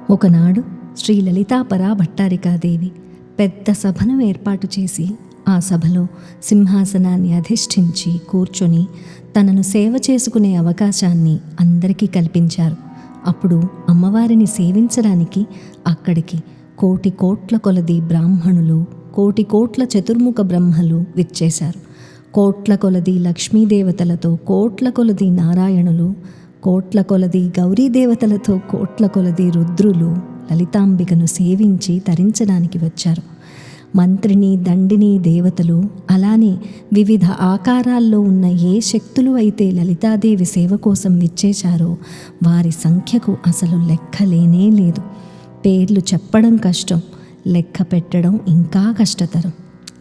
ఒకనాడు శ్రీ లలితాపరా భట్టారికాదేవి పెద్ద సభను ఏర్పాటు చేసి ఆ సభలో సింహాసనాన్ని అధిష్ఠించి కూర్చొని తనను సేవ చేసుకునే అవకాశాన్ని అందరికీ కల్పించారు. అప్పుడు అమ్మవారిని సేవించడానికి అక్కడికి కోటి కోట్ల కొలది బ్రాహ్మణులు, కోటి కోట్ల చతుర్ముఖ బ్రహ్మలు విచ్చేశారు. కోట్ల కొలది లక్ష్మీదేవతలతో కోట్ల కొలది నారాయణులు, కోట్ల కొలది గౌరీదేవతలతో కోట్ల కొలది రుద్రులు లలితాంబికను సేవించి తరించడానికి వచ్చారు. మంత్రిని, దండిని దేవతలు, అలానే వివిధ ఆకారాల్లో ఉన్న ఏ శక్తులు అయితే లలితాదేవి సేవ కోసం విచ్చేశారో వారి సంఖ్యకు అసలు లెక్కలేనే లేదు. పేర్లు చెప్పడం కష్టం, లెక్క పెట్టడం ఇంకా కష్టతరం.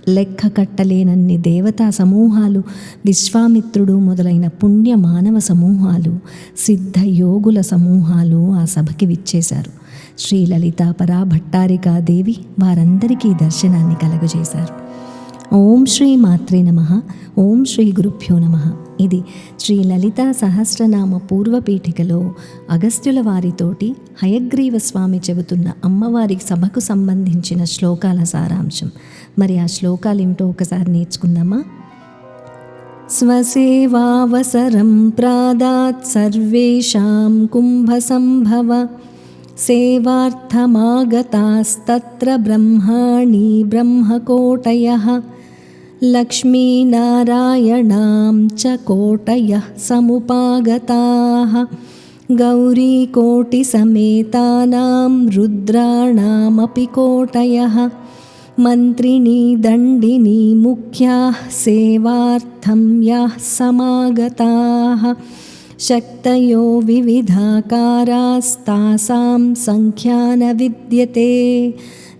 లెక్క కట్టలేనన్ని దేవతా సమూహాలు, విశ్వామిత్రుడు మొదలైన పుణ్య మానవ సమూహాలు, సిద్ధ యోగుల సమూహాలు ఆ సభకి విచ్చేశారు. శ్రీ లలితాపరా భట్టారికాదేవి వారందరికీ దర్శనాన్ని కలుగజేశారు. ఓం శ్రీ మాత్రే నమః. ఓం శ్రీ గురుభ్యో నమః. ఇది శ్రీ లలితా సహస్రనామ పూర్వపీఠికలో అగస్త్యుల వారితోటి హయగ్రీవ స్వామి చెబుతున్న అమ్మవారి సభకు సంబంధించిన శ్లోకాల సారాంశం. మరి ఆ శ్లోకాలు ఏమిటో ఒకసారి నేర్చుకుందామా? స్వసేవావసరం ప్రాదాత్ సర్వేషాం కుంభసంభవ సేవార్థమాగతాస్తత్ర బ్రహ్మాణి బ్రహ్మకోటయః లక్ష్మీనారాయణాం చ కోటయః సముపాగతాః గౌరీకోటిసమేతానాం రుద్రాణామపి కోటయః మంత్రిణీ దండినీ ముఖ్యాః సేవార్థం యాః సమాగతాః శక్తయో వివిధాకారాస్తాసాం సంఖ్యా న విద్యతే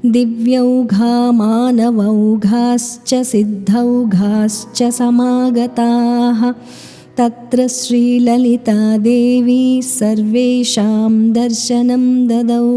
దివ్యౌఘా మానవౌఘాశ్చ సిద్ధౌఘాశ్చ సమాగతాః తత్ర శ్రీలలితాదేవి సర్వేషాం దర్శనం దదౌ.